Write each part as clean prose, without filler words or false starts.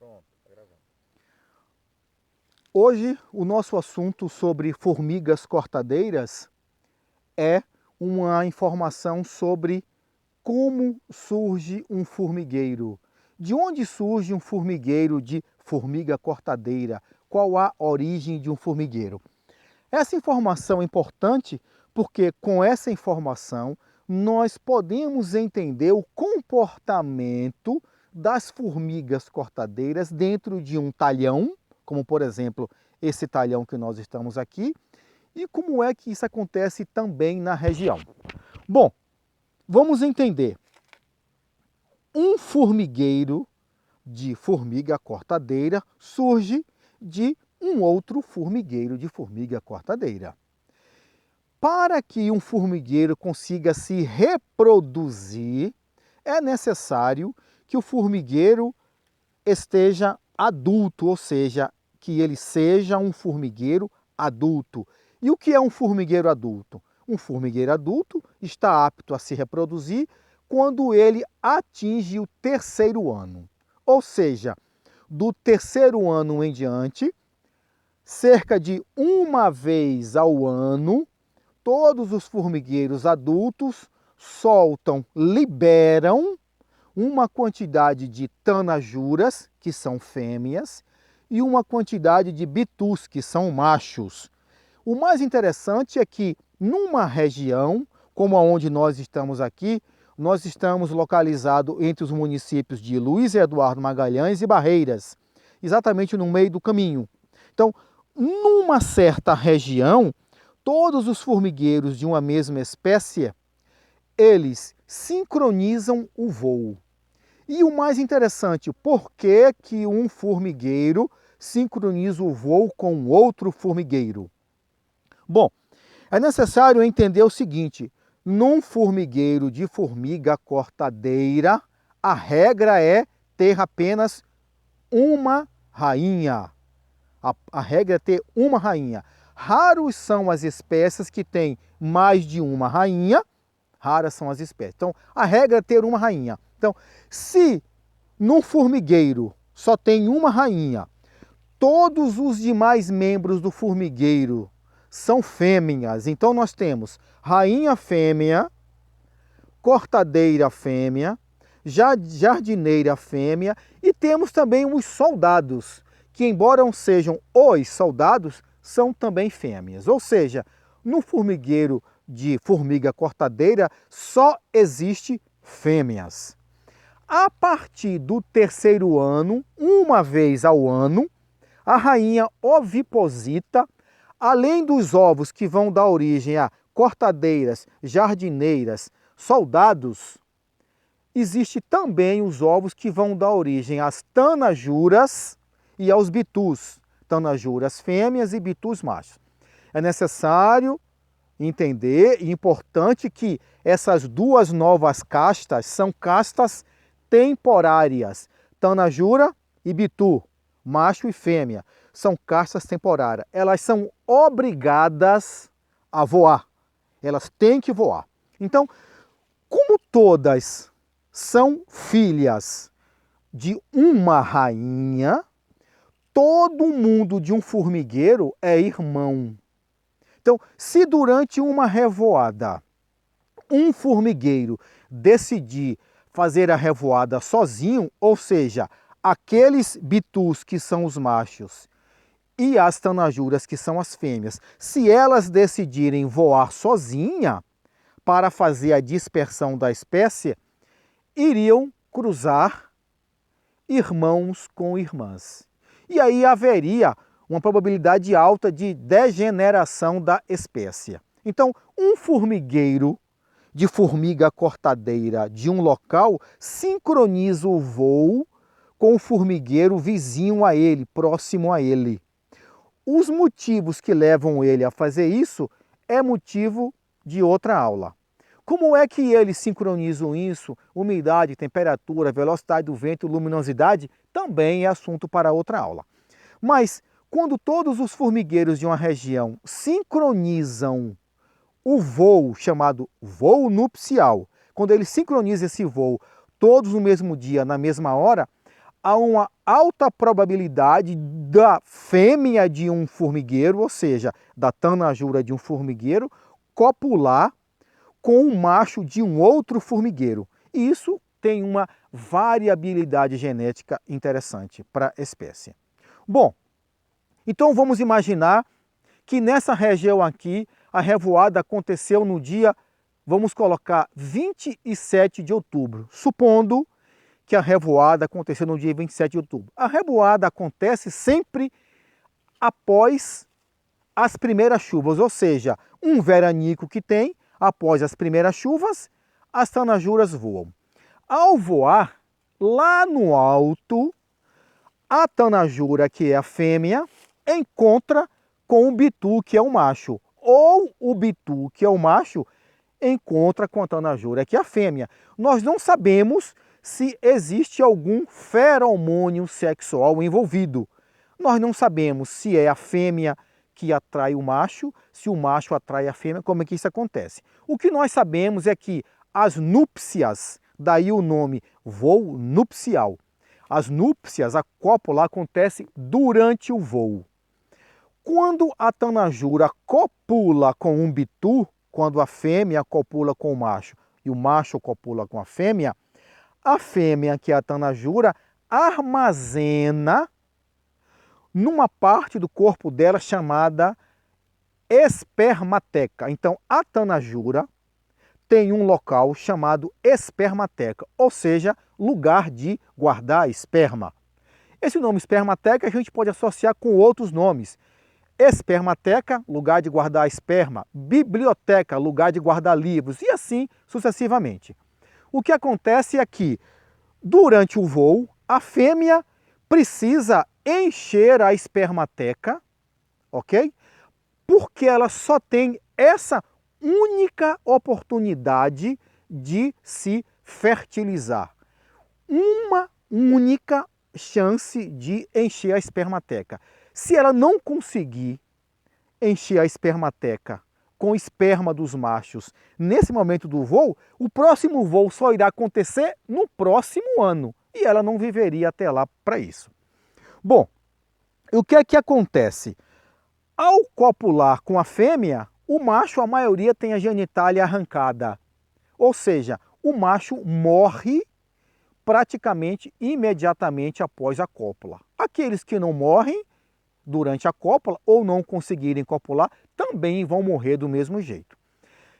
Pronto, tá gravando. Hoje o nosso assunto sobre formigas cortadeiras é uma informação sobre como surge um formigueiro. De onde surge um formigueiro de formiga cortadeira? Qual a origem de um formigueiro? Essa informação é importante porque com essa informação nós podemos entender o comportamento das formigas cortadeiras dentro de um talhão, como por exemplo esse talhão que nós estamos aqui, e como é que isso acontece também na região. Bom, vamos entender. Um formigueiro de formiga cortadeira surge de um outro formigueiro de formiga cortadeira. Para que um formigueiro consiga se reproduzir, é necessário que o formigueiro esteja adulto, ou seja, que ele seja um formigueiro adulto. E o que é um formigueiro adulto? Um formigueiro adulto está apto a se reproduzir quando ele atinge o terceiro ano. Ou seja, do terceiro ano em diante, cerca de uma vez ao ano, todos os formigueiros adultos soltam, liberam uma quantidade de tanajuras, que são fêmeas, e uma quantidade de bitus, que são machos. O mais interessante é que numa região, como a onde nós estamos aqui, nós estamos localizados entre os municípios de Luiz Eduardo Magalhães e Barreiras, exatamente no meio do caminho. Então, numa certa região, todos os formigueiros de uma mesma espécie, eles sincronizam o voo. E o mais interessante, por que que um formigueiro sincroniza o voo com outro formigueiro? Bom, é necessário entender o seguinte, num formigueiro de formiga cortadeira, a regra é ter apenas uma rainha. A regra é ter uma rainha. Raros são as espécies que têm mais de uma rainha, raras são as espécies. Então, a regra é ter uma rainha. Então, se num formigueiro só tem uma rainha, todos os demais membros do formigueiro são fêmeas, então nós temos rainha fêmea, cortadeira fêmea, jardineira fêmea e temos também os soldados, que embora não sejam os soldados, são também fêmeas. Ou seja, no formigueiro de formiga cortadeira só existe fêmeas. A partir do terceiro ano, uma vez ao ano, a rainha oviposita, além dos ovos que vão dar origem a cortadeiras, jardineiras, soldados, existe também os ovos que vão dar origem às tanajuras e aos bitus, tanajuras fêmeas e bitus machos. É necessário entender e importante que essas duas novas castas são castas temporárias, tanajura e bitu, macho e fêmea, são castas temporárias. Elas são obrigadas a voar, elas têm que voar. Então, como todas são filhas de uma rainha, todo mundo de um formigueiro é irmão. Então, se durante uma revoada um formigueiro decidir fazer a revoada sozinho, ou seja, aqueles bitus que são os machos e as tanajuras que são as fêmeas, se elas decidirem voar sozinha para fazer a dispersão da espécie, iriam cruzar irmãos com irmãs. E aí haveria uma probabilidade alta de degeneração da espécie. Então, um formigueiro de formiga cortadeira de um local sincroniza o voo com o formigueiro vizinho a ele, próximo a ele. Os motivos que levam ele a fazer isso é motivo de outra aula. Como é que eles sincronizam isso? Umidade, temperatura, velocidade do vento, luminosidade, também é assunto para outra aula. Mas quando todos os formigueiros de uma região sincronizam o voo, chamado voo nupcial, quando eles sincronizam esse voo todos no mesmo dia, na mesma hora, há uma alta probabilidade da fêmea de um formigueiro, ou seja, da tanajura de um formigueiro, copular com o macho de um outro formigueiro. E isso tem uma variabilidade genética interessante para a espécie. Bom, então vamos imaginar que nessa região aqui a revoada aconteceu no dia, vamos colocar 27 de outubro, supondo que a revoada aconteceu no dia 27 de outubro. A revoada acontece sempre após as primeiras chuvas, ou seja, um veranico que tem, após as primeiras chuvas, as tanajuras voam. Ao voar, lá no alto, a tanajura, que é a fêmea, encontra com o bitu, que é o macho. Ou o bitu, que é o macho, encontra com a tanajura, que é a fêmea. Nós não sabemos se existe algum feromônio sexual envolvido. Nós não sabemos se é a fêmea que atrai o macho, se o macho atrai a fêmea, como é que isso acontece. O que nós sabemos é que as núpcias, daí o nome voo nupcial, as núpcias, a cópula, acontece durante o voo. Quando a tanajura copula com um bitu, quando a fêmea copula com o macho e o macho copula com a fêmea, que é a tanajura, armazena numa parte do corpo dela chamada espermateca. Então, a tanajura tem um local chamado espermateca, ou seja, lugar de guardar esperma. Esse nome espermateca a gente pode associar com outros nomes. Espermateca, lugar de guardar esperma. Biblioteca, lugar de guardar livros, e assim sucessivamente. O que acontece é que, durante o voo, a fêmea precisa encher a espermateca, ok? Porque ela só tem essa única oportunidade de se fertilizar. Uma única chance de encher a espermateca. Se ela não conseguir encher a espermateca com o esperma dos machos nesse momento do voo, o próximo voo só irá acontecer no próximo ano e ela não viveria até lá para isso. Bom, o que é que acontece? Ao copular com a fêmea, o macho, a maioria, tem a genitália arrancada. Ou seja, o macho morre praticamente imediatamente após a cópula. Aqueles que não morrem durante a cópula ou não conseguirem copular também vão morrer do mesmo jeito.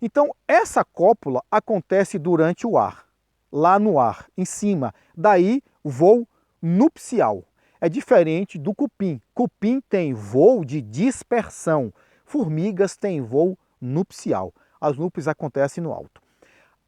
Então, essa cópula acontece durante o ar, lá no ar, em cima. Daí, voo nupcial. É diferente do cupim. Cupim tem voo de dispersão. Formigas têm voo nupcial. As núpcias acontecem no alto.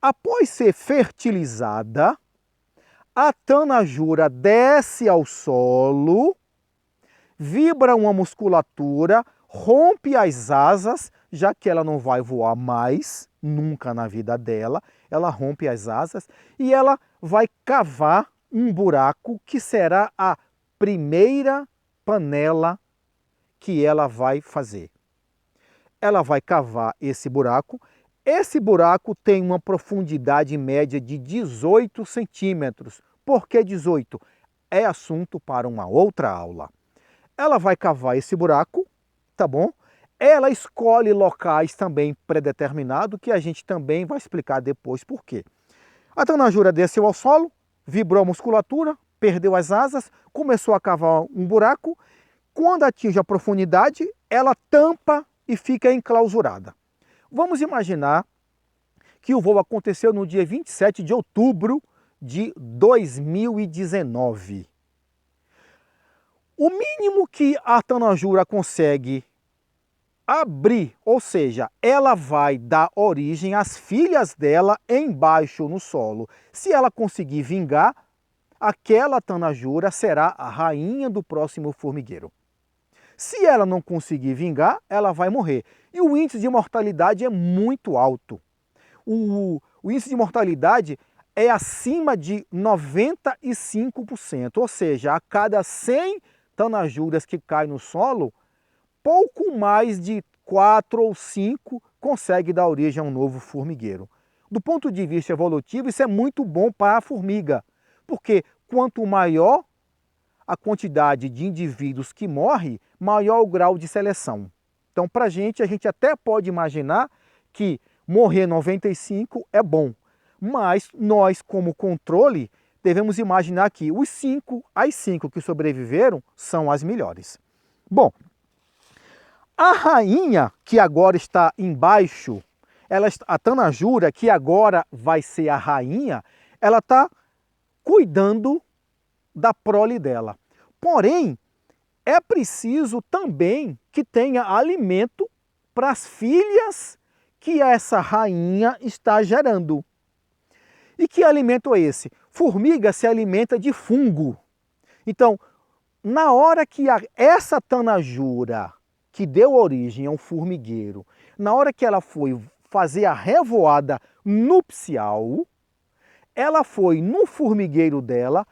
Após ser fertilizada, a tanajura desce ao solo, vibra uma musculatura, rompe as asas, já que ela não vai voar mais, nunca na vida dela, ela rompe as asas e ela vai cavar um buraco que será a primeira panela que ela vai fazer. Ela vai cavar esse buraco tem uma profundidade média de 18 centímetros. Por que 18? É assunto para uma outra aula. Ela vai cavar esse buraco, tá bom? Ela escolhe locais também predeterminados, que a gente também vai explicar depois por quê. A tanajura desceu ao solo, vibrou a musculatura, perdeu as asas, começou a cavar um buraco. Quando atinge a profundidade, ela tampa e fica enclausurada. Vamos imaginar que o voo aconteceu no dia 27 de outubro de 2019. O mínimo que a tanajura consegue abrir, ou seja, ela vai dar origem às filhas dela embaixo no solo. Se ela conseguir vingar, aquela tanajura será a rainha do próximo formigueiro. Se ela não conseguir vingar, ela vai morrer. E o índice de mortalidade é muito alto. O índice de mortalidade é acima de 95%, ou seja, a cada 100 tanajuras que caem no solo, pouco mais de 4 ou 5 consegue dar origem a um novo formigueiro. Do ponto de vista evolutivo, isso é muito bom para a formiga, porque quanto maior a quantidade de indivíduos que morre, maior o grau de seleção. Então, para a gente até pode imaginar que morrer 95 é bom, mas nós, como controle, devemos imaginar que as 5 que sobreviveram são as melhores. Bom, a rainha que agora está embaixo, a tanajura, que agora vai ser a rainha, ela está cuidando da prole dela. Porém, é preciso também que tenha alimento para as filhas que essa rainha está gerando. E que alimento é esse? Formiga se alimenta de fungo. Então, na hora que essa tanajura, que deu origem a um formigueiro, na hora que ela foi fazer a revoada nupcial, ela foi no formigueiro dela,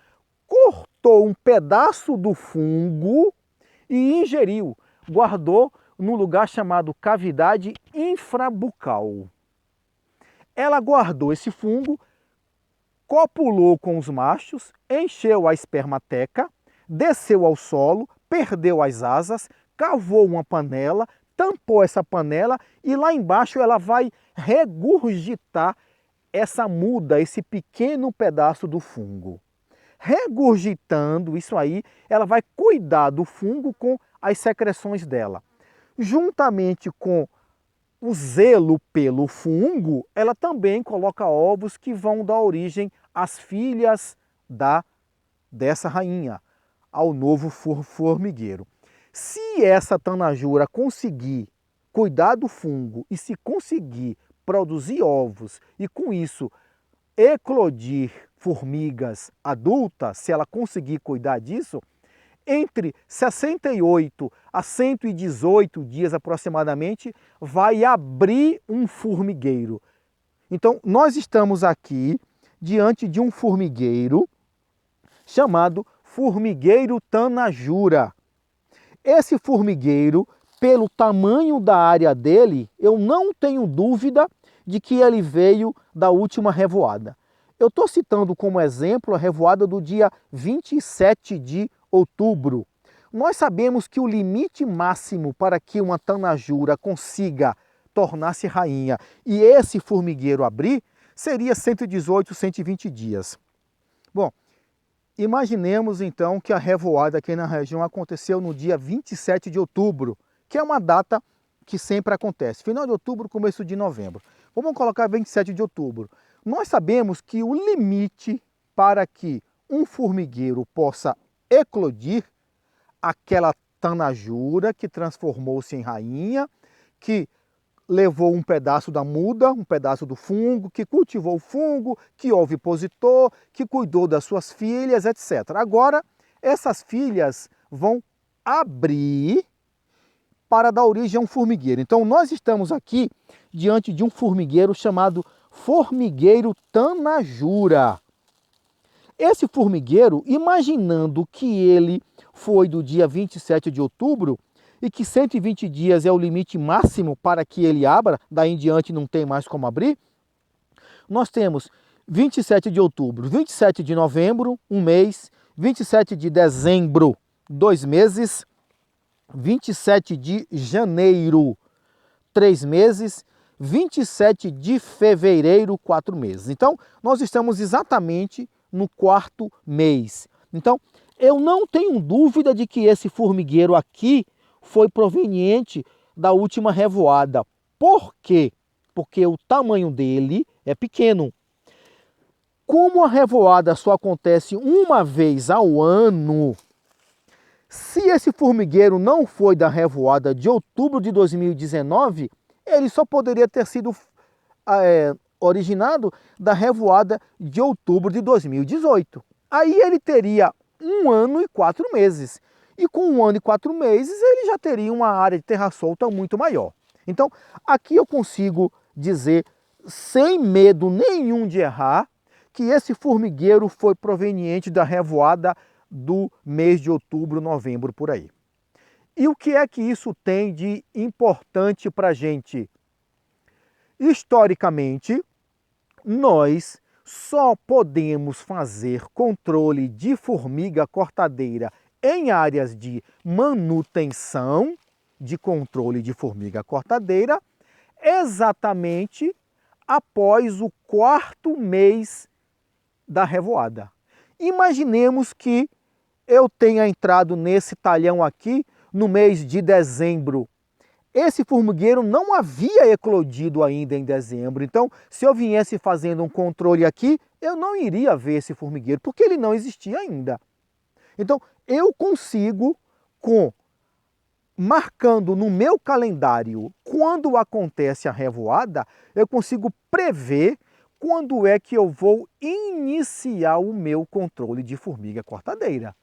cortou um pedaço do fungo e ingeriu, guardou num lugar chamado cavidade infrabucal. Ela guardou esse fungo, copulou com os machos, encheu a espermateca, desceu ao solo, perdeu as asas, cavou uma panela, tampou essa panela e lá embaixo ela vai regurgitar essa muda, esse pequeno pedaço do fungo. Regurgitando isso aí, ela vai cuidar do fungo com as secreções dela. Juntamente com o zelo pelo fungo, ela também coloca ovos que vão dar origem às filhas dessa rainha, ao novo formigueiro. Se essa tanajura conseguir cuidar do fungo e se conseguir produzir ovos e com isso eclodir formigas adultas, se ela conseguir cuidar disso, entre 68 a 118 dias aproximadamente, vai abrir um formigueiro. Então, nós estamos aqui diante de um formigueiro chamado formigueiro tanajura. Esse formigueiro, pelo tamanho da área dele, eu não tenho dúvida de que ele veio da última revoada. Eu estou citando como exemplo a revoada do dia 27 de outubro. Nós sabemos que o limite máximo para que uma tanajura consiga tornar-se rainha e esse formigueiro abrir seria 118, 120 dias. Bom, imaginemos então que a revoada aqui na região aconteceu no dia 27 de outubro, que é uma data que sempre acontece, final de outubro, começo de novembro. Vamos colocar 27 de outubro. Nós sabemos que o limite para que um formigueiro possa eclodir, aquela tanajura que transformou-se em rainha, que levou um pedaço da muda, um pedaço do fungo, que cultivou o fungo, que ovipositou, que cuidou das suas filhas, etc. Agora, essas filhas vão abrir para dar origem a um formigueiro. Então, nós estamos aqui diante de um formigueiro chamado formigueiro tanajura. Esse formigueiro, imaginando que ele foi do dia 27 de outubro e que 120 dias é o limite máximo para que ele abra, daí em diante não tem mais como abrir, nós temos 27 de outubro, 27 de novembro, 1 mês, 27 de dezembro, 2 meses, 27 de janeiro, 3 meses, 27 de fevereiro, 4 meses. Então, nós estamos exatamente no 4º mês. Então, eu não tenho dúvida de que esse formigueiro aqui foi proveniente da última revoada. Por quê? Porque o tamanho dele é pequeno. Como a revoada só acontece uma vez ao ano, se esse formigueiro não foi da revoada de outubro de 2019, ele só poderia ter sido originado da revoada de outubro de 2018. Aí ele teria 1 ano e 4 meses. E com 1 ano e 4 meses, ele já teria uma área de terra solta muito maior. Então, aqui eu consigo dizer, sem medo nenhum de errar, que esse formigueiro foi proveniente da revoada do mês de outubro, novembro, por aí. E o que é que isso tem de importante para a gente? Historicamente, nós só podemos fazer controle de formiga cortadeira em áreas de manutenção, de controle de formiga cortadeira, exatamente após o 4º mês da revoada. Imaginemos que eu tenha entrado nesse talhão aqui no mês de dezembro. Esse formigueiro não havia eclodido ainda em dezembro, então se eu viesse fazendo um controle aqui, eu não iria ver esse formigueiro, porque ele não existia ainda. Então eu consigo, marcando no meu calendário quando acontece a revoada, eu consigo prever quando é que eu vou iniciar o meu controle de formiga cortadeira.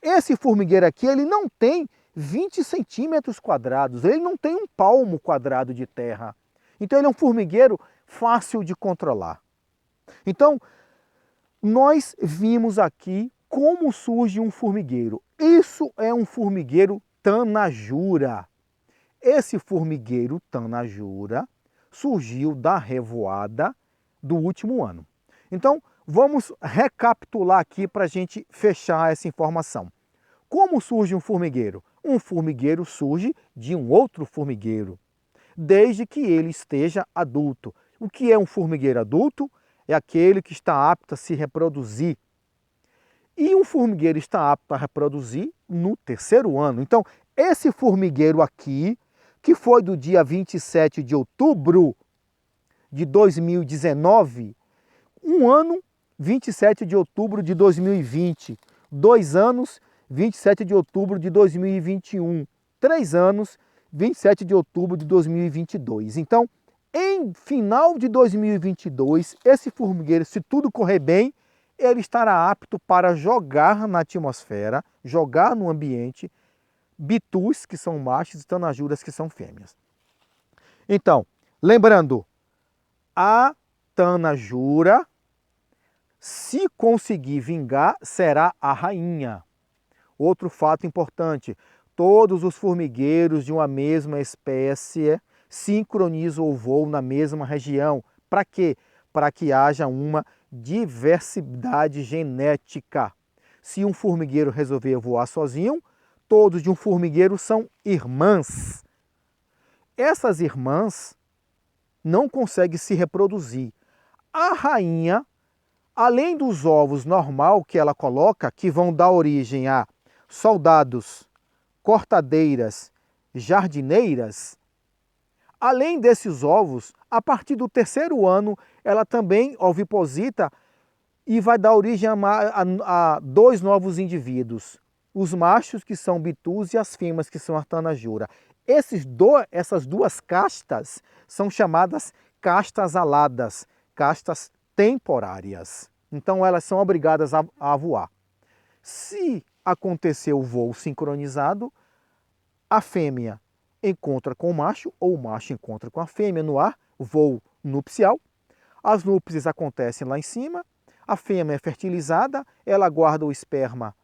Esse formigueiro aqui, ele não tem 20 centímetros quadrados, ele não tem um palmo quadrado de terra. Então ele é um formigueiro fácil de controlar. Então, nós vimos aqui como surge um formigueiro. Isso é um formigueiro tanajura. Esse formigueiro tanajura surgiu da revoada do último ano. Então, vamos recapitular aqui para a gente fechar essa informação. Como surge um formigueiro? Um formigueiro surge de um outro formigueiro, desde que ele esteja adulto. O que é um formigueiro adulto? É aquele que está apto a se reproduzir. E um formigueiro está apto a reproduzir no 3º ano. Então, esse formigueiro aqui, que foi do dia 27 de outubro de 2019, um ano, 27 de outubro de 2020, 2 anos, 27 de outubro de 2021, 3 anos, 27 de outubro de 2022. Então, em final de 2022, esse formigueiro, se tudo correr bem, ele estará apto para jogar na atmosfera, jogar no ambiente, bitus, que são machos, e tanajuras, que são fêmeas. Então, lembrando, a tanajura, se conseguir vingar, será a rainha. Outro fato importante, todos os formigueiros de uma mesma espécie sincronizam o voo na mesma região. Para quê? Para que haja uma diversidade genética. Se um formigueiro resolver voar sozinho, todos de um formigueiro são irmãs. Essas irmãs não conseguem se reproduzir. A rainha, além dos ovos normal que ela coloca, que vão dar origem a soldados, cortadeiras, jardineiras, além desses ovos, a partir do 3º ano, ela também oviposita e vai dar origem a 2 novos indivíduos. Os machos, que são bitus, e as fêmeas, que são a tanajura. Essas 2 castas são chamadas castas aladas, castas temporárias. Então elas são obrigadas a voar. Se acontecer o voo sincronizado, a fêmea encontra com o macho, ou o macho encontra com a fêmea no ar, voo nupcial. As núpcias acontecem lá em cima, a fêmea é fertilizada, ela guarda o esperma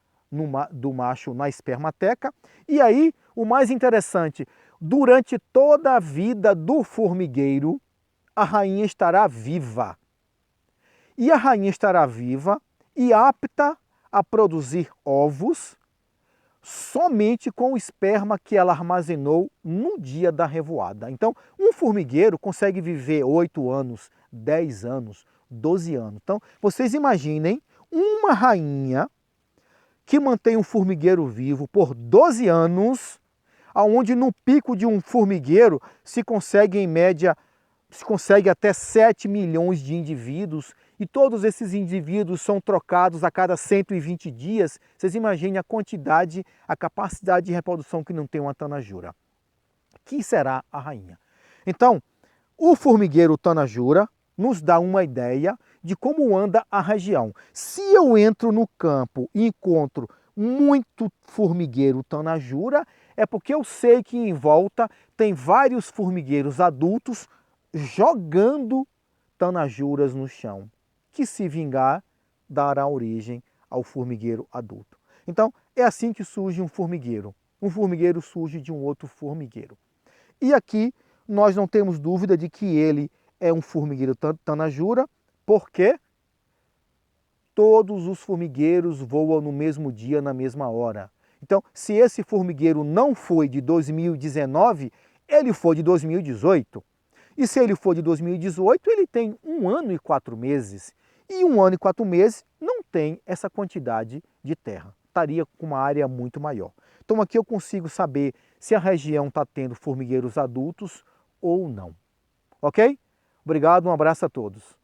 do macho na espermateca. E aí, o mais interessante, durante toda a vida do formigueiro, a rainha estará viva. E a rainha estará viva e apta a produzir ovos somente com o esperma que ela armazenou no dia da revoada. Então, um formigueiro consegue viver 8 anos, 10 anos, 12 anos. Então, vocês imaginem uma rainha que mantém um formigueiro vivo por 12 anos, onde no pico de um formigueiro se consegue, em média, até 7 milhões de indivíduos, e todos esses indivíduos são trocados a cada 120 dias. Vocês imaginem a quantidade, a capacidade de reprodução que não tem uma tanajura. Que será a rainha? Então, o formigueiro tanajura nos dá uma ideia de como anda a região. Se eu entro no campo e encontro muito formigueiro tanajura, é porque eu sei que em volta tem vários formigueiros adultos jogando tanajuras no chão, que, se vingar, dará origem ao formigueiro adulto. Então, é assim que surge um formigueiro. Um formigueiro surge de um outro formigueiro. E aqui nós não temos dúvida de que ele é um formigueiro tanajura, porque todos os formigueiros voam no mesmo dia, na mesma hora. Então, se esse formigueiro não foi de 2019, ele foi de 2018. E se ele for de 2018, ele tem 1 ano e 4 meses. E 1 ano e 4 meses não tem essa quantidade de terra. Estaria com uma área muito maior. Então aqui eu consigo saber se a região está tendo formigueiros adultos ou não. Ok? Obrigado, um abraço a todos.